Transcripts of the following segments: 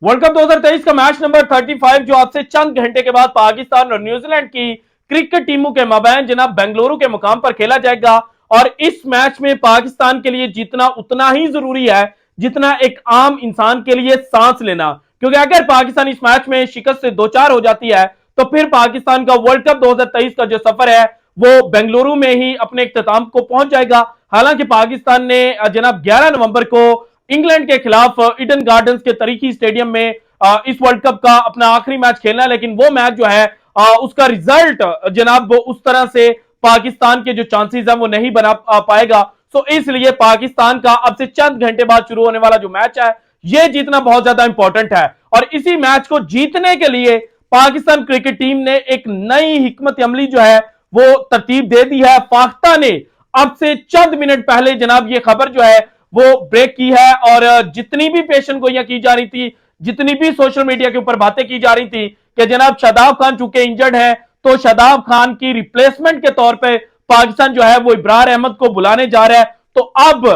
World cup 2023 का match number 35 जो आपसे चंद घंटे के बाद पाकिस्तान और न्यूजीलैंड की क्रिकेट टीमों के माबैन जनाब बेंगलुरु के मुकाम पर खेला जाएगा। और इस मैच में पाकिस्तान के लिए जीतना उतना ही जरूरी है जितना एक आम इंसान के लिए सांस लेना, क्योंकि अगर पाकिस्तान इस मैच में शिकस्त से दो चार हो जाती है तो फिर पाकिस्तान का वर्ल्ड कप 2023 का जो सफर है वो बेंगलुरु में ही अपने इख्तिताम को पहुंच जाएगा। हालांकि पाकिस्तान ने जनाब 11 नवंबर को इंग्लैंड के खिलाफ ईडन गार्डन्स के तरीकी स्टेडियम में इस वर्ल्ड कप का अपना आखिरी मैच खेलना है, लेकिन वो मैच जो है उसका रिजल्ट जनाब उस तरह से पाकिस्तान के जो चांसेस है वो नहीं बना पाएगा। तो इसलिए पाकिस्तान का अब से चंद घंटे बाद शुरू होने वाला जो मैच है ये जीतना बहुत ज्यादा इंपॉर्टेंट है। और इसी मैच को जीतने के लिए पाकिस्तान क्रिकेट टीम ने एक नई हिकमत अमली जो है वो तरतीब दे दी है। फाख्ता ने अब से चंद मिनट पहले जनाब ये खबर जो है वो ब्रेक की है, और जितनी भी पेशन गोइयां की जा रही थी, जितनी भी सोशल मीडिया के ऊपर बातें की जा रही थी कि जनाब शादाब खान चूंकि इंजर्ड है तो शादाब खान की रिप्लेसमेंट के तौर पे पाकिस्तान जो है वो इब्रार अहमद को बुलाने जा रहा है। तो अब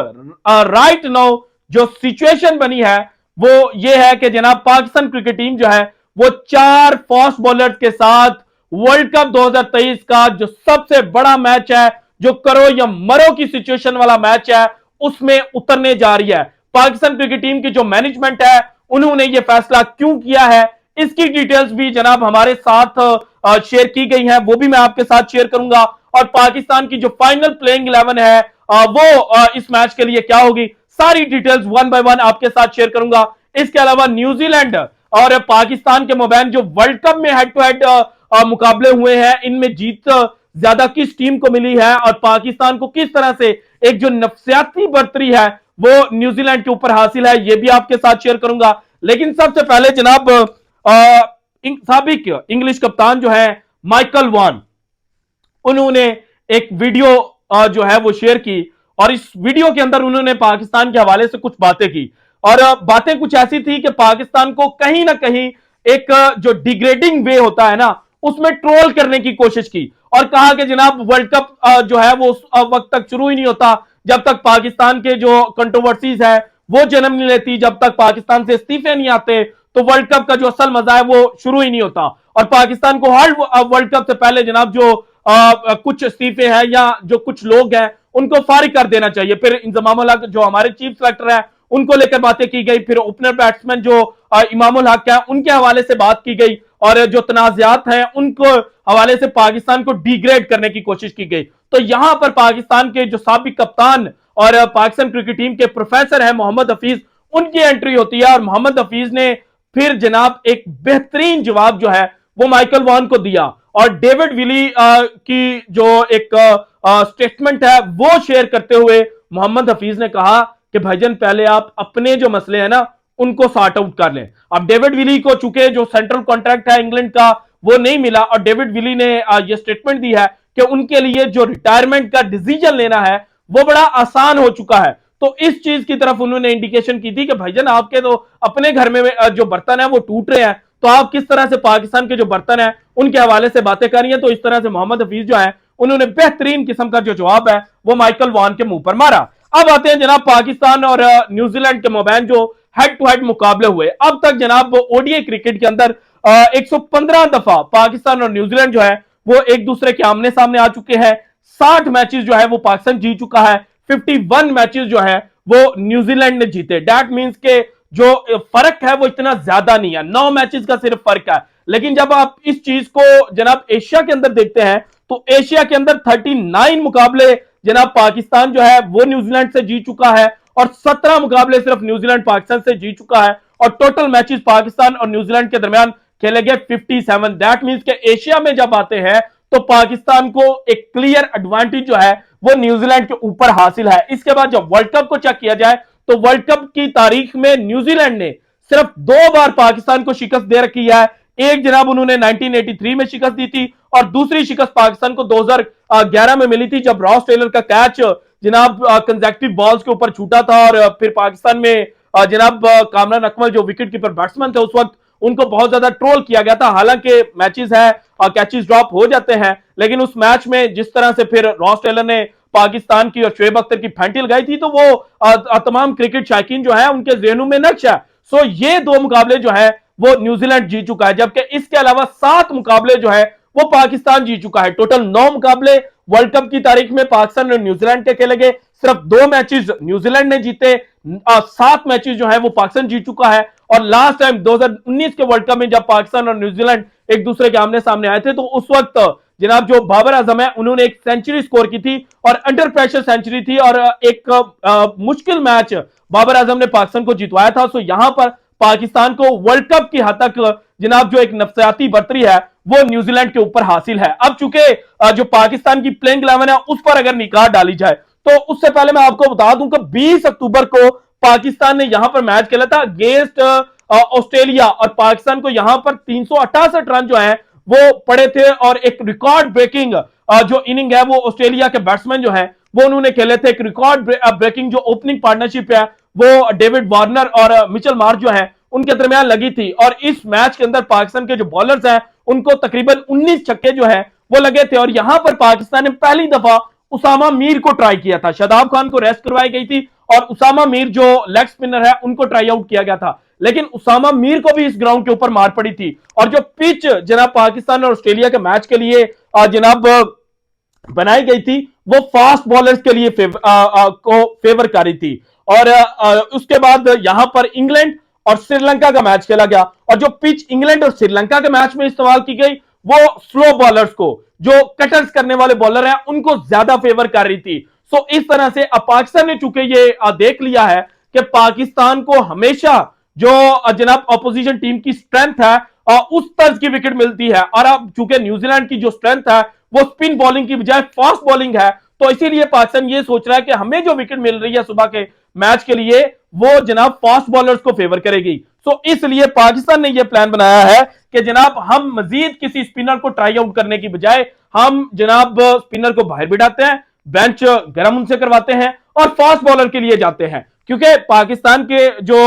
राइट नाउ जो सिचुएशन बनी है वो ये है कि जनाब पाकिस्तान क्रिकेट टीम जो है वो 4 फास्ट बॉलर्स के साथ वर्ल्ड कप 2023 का जो सबसे बड़ा मैच है, जो करो या मरो की सिचुएशन वाला मैच है, उसमें उतरने जा रही है। पाकिस्तान क्रिकेट टीम की जो मैनेजमेंट है उन्होंने यह फैसला क्यों किया है इसकी डिटेल्स भी जनाब हमारे साथ शेयर की गई हैं, वो भी मैं आपके साथ शेयर करूंगा। और पाकिस्तान की जो फाइनल प्लेइंग 11 है वो इस मैच के लिए क्या होगी, सारी डिटेल्स वन बाय वन आपके साथ शेयर करूंगा। इसके अलावा न्यूजीलैंड और पाकिस्तान के माबैन जो वर्ल्ड कप में हेड टू हेड मुकाबले हुए हैं इनमें जीत ज्यादा किस टीम को मिली है और पाकिस्तान को किस तरह से एक जो नफसियाती बर्तरी है वो न्यूजीलैंड के ऊपर हासिल है, ये भी आपके साथ शेयर करूंगा। लेकिन सबसे पहले जनाब साबिक इंग्लिश कप्तान जो है माइकल वॉन, उन्होंने एक वीडियो जो है वो शेयर की और इस वीडियो के अंदर उन्होंने पाकिस्तान के हवाले से कुछ बातें की। और बातें कुछ ऐसी थी कि पाकिस्तान को कहीं ना कहीं एक जो डिग्रेडिंग वे होता है ना उसमें ट्रोल करने की कोशिश की और कहा कि जनाब वर्ल्ड कप जो है वो उस वक्त तक शुरू ही नहीं होता जब तक पाकिस्तान के जो कंट्रोवर्सीज है वो जन्म नहीं लेती, जब तक पाकिस्तान से इस्तीफे नहीं आते तो वर्ल्ड कप का जो असल मजा है वो शुरू ही नहीं होता। और पाकिस्तान को हर वर्ल्ड कप से पहले जनाब जो कुछ इस्तीफे हैं या जो कुछ लोग हैं उनको फारिग कर देना चाहिए। फिर इंजमामुल हक जो हमारे चीफ सेलेक्टर है उनको लेकर बातें की गई, फिर ओपनर बैट्समैन जो इमामुल हक है उनके हवाले से बात की गई और जो तनाज़ात हैं उनको हवाले से पाकिस्तान को डिग्रेड करने की कोशिश की गई। तो यहां पर पाकिस्तान के जो साबिक कप्तान और पाकिस्तान क्रिकेट टीम के प्रोफेसर है मोहम्मद हफीज, उनकी एंट्री होती है और मोहम्मद हफीज ने फिर जनाब एक बेहतरीन जवाब जो है वो माइकल वॉन को दिया और डेविड विली की जो एक स्टेटमेंट है वो शेयर करते हुए मोहम्मद हफीज ने कहा कि भाईजान पहले आप अपने जो मसले हैं ना उनको सॉर्ट आउट कर लें। अब डेविड विली को चूंकि जो सेंट्रल कॉन्ट्रैक्ट है इंग्लैंड का वो नहीं मिला और डेविड विली ने ये स्टेटमेंट दी है कि उनके लिए जो रिटायरमेंट का डिसीजन लेना है वो बड़ा आसान हो चुका है। तो इस चीज की तरफ उन्होंने इंडिकेशन की थी कि भाईजान आपके तो अपने घर में जो बर्तन है वो टूट रहे हैं, तो आप किस तरह से पाकिस्तान के जो बर्तन है उनके हवाले से बातें कर रही है। तो इस तरह से मोहम्मद हफीज जो है उन्होंने बेहतरीन किस्म का जो जवाब है वो माइकल वॉन के मुंह पर मारा। अब आते हैं जनाब पाकिस्तान और न्यूजीलैंड के माबैन जो हेड टू हेड मुकाबले हुए। अब तक जनाब ओडीआई क्रिकेट के अंदर 115 दफा पाकिस्तान और न्यूजीलैंड जो है वो एक दूसरे के आमने सामने आ चुके हैं। 60 मैचेस जो है वो पाकिस्तान जीत चुका है, 51 मैचेस जो है वो न्यूजीलैंड ने जीते। दैट मींस के जो फर्क है वो इतना ज्यादा नहीं है, 9 मैचेस का सिर्फ फर्क है। लेकिन जब आप इस चीज को जनाब एशिया के अंदर देखते हैं तो एशिया के अंदर 39 मुकाबले जनाब पाकिस्तान जो है वो न्यूजीलैंड से जीत चुका है और 17 मुकाबले सिर्फ न्यूजीलैंड पाकिस्तान से जीत चुका है और टोटल मैचेस पाकिस्तान और न्यूजीलैंड के दरमियान खेले गए 57। दैट मींस के एशिया में जब आते हैं तो पाकिस्तान को एक क्लियर एडवांटेज जो है वो न्यूजीलैंड के ऊपर हासिल है। इसके बाद जब वर्ल्ड कप को चेक किया जाए तो वर्ल्ड कप की तारीख में न्यूजीलैंड ने सिर्फ 2 बार पाकिस्तान को शिकस्त दे रखी है। एक जनाब उन्होंने 1983 में शिकस्त दी थी और दूसरी शिकस्त पाकिस्तान को 2011 में मिली थी जब रॉस टेलर का कैच जनाब कंसेक्यूटिव बॉल्स के ऊपर छूटा था और फिर पाकिस्तान में जनाब कामरान अकमल जो विकेट कीपर बैट्समैन थे उस वक्त उनको बहुत ज्यादा ट्रोल किया गया था। हालांकि मैचेस है कैचेस ड्रॉप हो जाते हैं, लेकिन उस मैच में जिस तरह से फिर रॉस टेलर ने पाकिस्तान की और शोएब अख्तर की फैंटी लगाई थी तो वो तमाम क्रिकेट शायकीन जो है उनके जहनों में नक्श है। सो ये 2 मुकाबले जो है वो न्यूजीलैंड जीत चुका है, जबकि इसके अलावा 7 मुकाबले जो है वो पाकिस्तान जीत चुका है। टोटल 9 मुकाबले वर्ल्ड कप की तारीख में पाकिस्तान और न्यूजीलैंड के खेले गए, सिर्फ 2 मैचेस न्यूजीलैंड ने जीते, 7 मैचेस जो है वो पाकिस्तान जीत चुका है। और लास्ट टाइम 2019 के वर्ल्ड कप में जब पाकिस्तान और न्यूजीलैंड एक दूसरे के आमने सामने आए थे, तो उस वक्त जनाब जो बाबर आजम है उन्होंने एक सेंचुरी स्कोर की थी और अंडर प्रेशर सेंचुरी थी, और एक मुश्किल मैच बाबर आजम ने पाकिस्तान को जितवाया था। सो यहां पर पाकिस्तान को वर्ल्ड कप की हद तक जनाब जो एक नफसियाती बर्तरी है वो न्यूजीलैंड के ऊपर हासिल है। अब चूंकि जो पाकिस्तान की प्लेइंग 11 है उस पर अगर निगाह डाली जाए, तो उससे पहले मैं आपको बता दूं कि 20 अक्टूबर को पाकिस्तान ने यहां पर मैच खेला था अगेंस्ट ऑस्ट्रेलिया, और पाकिस्तान को यहां पर 368 रन जो है वो पड़े थे, और एक रिकॉर्ड ब्रेकिंग जो इनिंग है वो ऑस्ट्रेलिया के बैट्समैन जो है वो उन्होंने खेले थे। एक रिकॉर्ड ब्रेकिंग जो ओपनिंग पार्टनरशिप है वो डेविड वार्नर और मिचेल मार्श जो है उनके दरमियान लगी थी, और इस मैच के अंदर पाकिस्तान के जो बॉलर्स हैं उनको तकरीबन 19 छक्के जो है वो लगे थे। और यहां पर पाकिस्तान ने पहली दफा उसामा मीर को ट्राई किया था, शादाब खान को रेस्ट करवाई गई थी और उसामा मीर जो लेग स्पिनर है उनको ट्राई आउट किया गया था, लेकिन उसामा मीर को भी इस ग्राउंड के ऊपर मार पड़ी थी। और जो पिच जनाब पाकिस्तान और ऑस्ट्रेलिया के मैच के लिए जनाब बनाई गई थी वो फास्ट बॉलर्स के लिए को फेवर कर रही थी। और उसके बाद यहां पर इंग्लैंड और श्रीलंका का मैच खेला गया, और जो पिच इंग्लैंड और श्रीलंका के मैच में इस्तेमाल की गई वो स्लो बॉलर्स को, जो कटर्स करने वाले बॉलर हैं उनको ज्यादा फेवर कर रही थी। सो इस तरह से अब पाकिस्तान ने चूंकि ये देख लिया है कि पाकिस्तान को हमेशा जो जनाब ऑपोजिशन टीम की स्ट्रेंथ है उस तर्ज की विकेट मिलती है, और अब चूंकि न्यूजीलैंड की जो स्ट्रेंथ है वो स्पिन बॉलिंग की बजाय फास्ट बॉलिंग है, तो इसीलिए पाकिस्तान ये सोच रहा है कि हमें जो विकेट मिल रही है सुबह के मैच के लिए वो जनाब फास्ट बॉलर्स को फेवर करेगी। सो इसलिए पाकिस्तान ने यह प्लान बनाया है कि जनाब हम मजीद किसी स्पिनर को ट्राई आउट करने की बजाय हम जनाब स्पिनर को बाहर बिठाते हैं, बेंच गर्म उनसे करवाते हैं और फास्ट बॉलर के लिए जाते हैं, क्योंकि पाकिस्तान के जो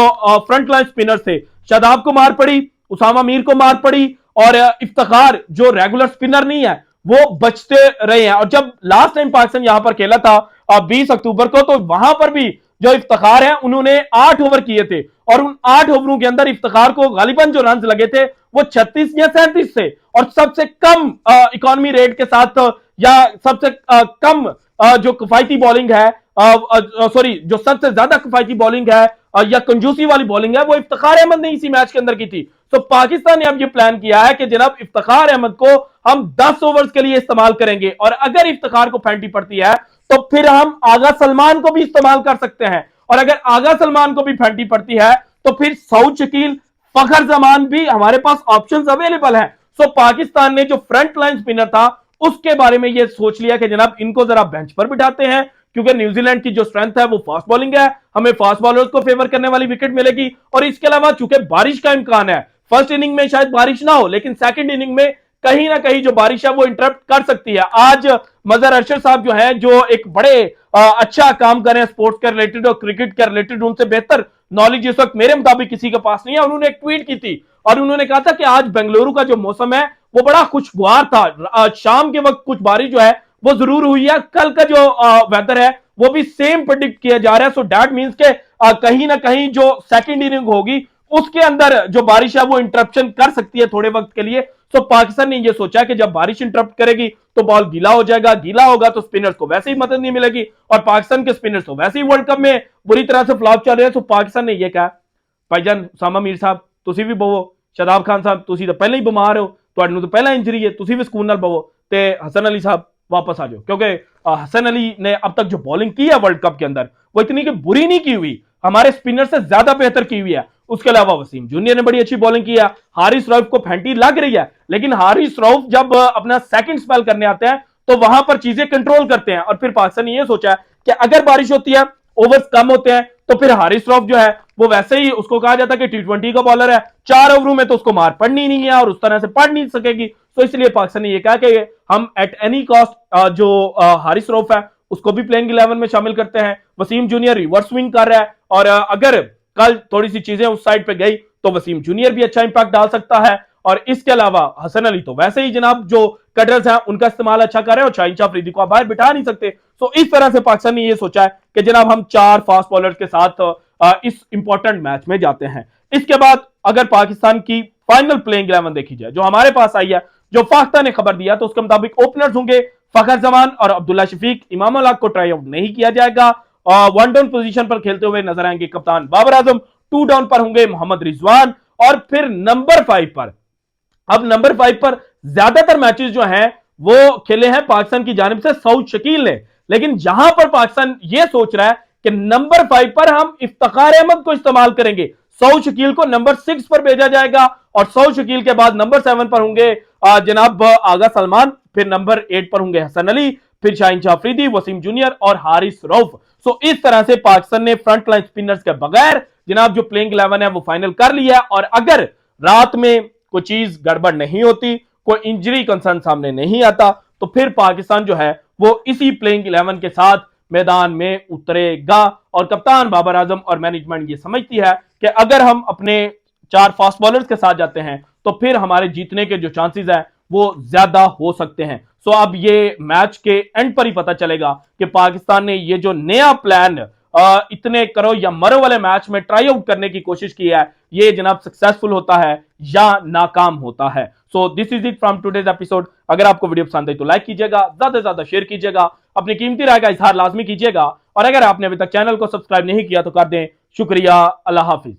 फ्रंट लाइन स्पिनर थे शादाब को मार पड़ी, उसामा मीर को मार पड़ी, और इफ्तिखार जो रेगुलर स्पिनर नहीं है वो बचते रहे हैं। और जब लास्ट टाइम पाकिस्तान यहां पर खेला था 20 अक्टूबर को, तो वहां पर भी जो इफ्तिखार है उन्होंने 8 ओवर किए थे, और उन 8 ओवरों के अंदर इफ्तिखार को गालिबन जो रन लगे थे वो 36 या 37 थे, और सबसे कम इकोनॉमी रेट के साथ या सबसे कम जो किफायती बॉलिंग है, सॉरी जो सबसे ज्यादा किफायती बॉलिंग है या कंजूसी वाली बॉलिंग है वो इफ्तिखार अहमद ने इसी मैच के अंदर की थी। तो पाकिस्तान ने अब ये प्लान किया है कि जनाब इफ्तिखार अहमद को हम 10 ओवर्स के लिए इस्तेमाल करेंगे, और अगर इफ्तिखार को फेंटी पड़ती है तो फिर हम आगा सलमान को भी इस्तेमाल कर सकते हैं, और अगर आगा सलमान को भी फेंटी पड़ती है तो फिर सऊद शकील, फखर जमान भी हमारे पास ऑप्शंस अवेलेबल हैं। सो पाकिस्तान ने जो फ्रंट लाइन स्पिनर था उसके बारे में यह सोच लिया कि जनाब इनको जरा बेंच पर बिठाते हैं, क्योंकि न्यूजीलैंड की जो स्ट्रेंथ है वो फास्ट बॉलिंग है, हमें फास्ट बॉलर्स को फेवर करने वाली विकेट मिलेगी। और इसके अलावा चूंकि बारिश का इम्कान है, फर्स्ट इनिंग में शायद बारिश ना हो लेकिन सेकंड इनिंग में कहीं ना कहीं जो बारिश है वो इंटरप्ट कर सकती है। आज मजहर अरशद साहब जो है जो एक बड़े अच्छा काम कर रहे हैं स्पोर्ट्स के रिलेटेड और क्रिकेट के रिलेटेड, उनसे बेहतर नॉलेज इस वक्त मेरे मुताबिक किसी के पास नहीं है। उन्होंने एक ट्वीट की थी और उन्होंने कहा था कि आज बेंगलुरु का जो मौसम है वो बड़ा खुशगवार था, शाम के वक्त कुछ बारिश जो है वो जरूर हुई है, कल का जो वेदर है वो भी सेम प्रेडिक्ट किया जा रहा है। सो दैट मींस के कहीं ना कहीं जो सेकंड इनिंग होगी उसके अंदर जो बारिश है वो इंटरप्शन कर सकती है थोड़े वक्त के लिए। सो पाकिस्तान ने ये सोचा कि जब बारिश इंटरप्ट करेगी तो बॉल गीला हो जाएगा, गीला होगा तो स्पिनर्स को वैसे ही मदद नहीं मिलेगी, और पाकिस्तान के स्पिनर्स तो वैसे ही वर्ल्ड कप में बुरी तरह से फ्लॉप चल रहे हैं। तो पाकिस्तान ने यह कहा भाईजान उसामा मीर साहब तुसी भी बवो, शादाब खान साहब तुसी तो पहले ही बीमार हो, तो पहला इंजरी है, तुसी भी सुकून नाल बवो, ते हसन अली साहब वापस आ जाओ, क्योंकि हसन अली ने अब तक जो बॉलिंग की है वर्ल्ड कप के अंदर वो इतनी कि बुरी नहीं की हुई, हमारे स्पिनर से ज्यादा बेहतर की हुई है। उसके अलावा वसीम जूनियर ने बड़ी अच्छी बॉलिंग की है, हारिस रऊफ को फेंटी लग रही है, लेकिन हारिस रऊफ जब अपना सेकंड स्पेल करने आते हैं तो वहां पर चीजें कंट्रोल करते हैं। और फिर पाकिस्तान ने यह सोचा कि अगर बारिश होती है, ओवर्स कम होते हैं, तो फिर हारिस रऊफ जो है वो वैसे ही उसको कहा जाता है कि T20 का बॉलर है, 4 ओवरों में तो उसको मार पड़नी नहीं है और उस तरह से पढ़ नहीं सकेगी। तो इसलिए पाकिस्तान ने यह कहा कि हम एट एनी कॉस्ट जो हारिस रऊफ है उसको भी प्लेइंग 11 में शामिल करते हैं। वसीम जूनियर रिवर्स स्विंग कर रहा है, और अगर कल थोड़ी सी चीजें उस साइड पे गई तो वसीम जूनियर भी अच्छा इंपैक्ट डाल सकता है। और इसके अलावा हसन अली तो वैसे ही जनाब जो कटर्स हैं उनका इस्तेमाल अच्छा कर रहे हैं, और शाहीन शाह अफरीदी को आप बाहर बिठा नहीं सकते। तो इस तरह से पाकिस्तान ने यह सोचा है कि जनाब हम 4 फास्ट बॉलर्स के साथ इस इंपॉर्टेंट मैच में जाते हैं। इसके बाद अगर पाकिस्तान की फाइनल प्लेइंग 11 देखी जाए जो हमारे पास आई है, जो फाख्ता ने खबर दिया तो उसके मुताबिक ओपनर्स होंगे फखर जमान और अब्दुल्ला शफीक। इमाम उल हक को ट्राई आउट नहीं किया जाएगा। वन डाउन पोजीशन पर खेलते हुए नजर आएंगे कप्तान बाबर आजम। टू डाउन पर होंगे मोहम्मद रिजवान। और फिर नंबर 5 पर, अब नंबर 5 पर ज्यादातर मैचेस जो हैं वो खेले हैं पाकिस्तान की जानिब से सऊद शकील ने, लेकिन जहां पर पाकिस्तान यह सोच रहा है कि नंबर 5 पर हम इफ्तिखार अहमद को इस्तेमाल करेंगे, सऊद शकील को नंबर 6 पर भेजा जाएगा और सऊद शकील के बाद नंबर 7 पर होंगे जनाब आगा सलमान, फिर नंबर 8 पर होंगे हसन अली, फिर शाहीन शाह अफरीदी, वसीम जूनियर और हारिस रऊफ। सो इस तरह से पाकिस्तान ने फ्रंट लाइन स्पिनर्स के बगैर जनाब जो प्लेइंग 11 है वो फाइनल कर लिया। और अगर रात में कोई चीज गड़बड़ नहीं होती, कोई इंजरी कंसर्न सामने नहीं आता, तो फिर पाकिस्तान जो है वो इसी प्लेइंग 11 के साथ मैदान में उतरेगा। और कप्तान बाबर आजम और मैनेजमेंट ये समझती है कि अगर हम अपने 4 फास्ट बॉलर्स के साथ जाते हैं तो फिर हमारे जीतने के जो चांसेस है वो ज्यादा हो सकते हैं। सो अब ये मैच के एंड पर ही पता चलेगा कि पाकिस्तान ने ये जो नया प्लान इतने करो या मरो वाले मैच में ट्राई आउट करने की कोशिश की है, ये जनाब सक्सेसफुल होता है या नाकाम होता है। So this is it from today's episode. अगर आपको वीडियो पसंद आई तो लाइक कीजिएगा, ज्यादा से ज्यादा शेयर कीजिएगा, अपनी कीमती राय का इजहार लाजमी कीजिएगा और अगर आपने अभी तक चैनल को सब्सक्राइब नहीं किया तो कर दें। शुक्रिया, अल्लाह हाफिज।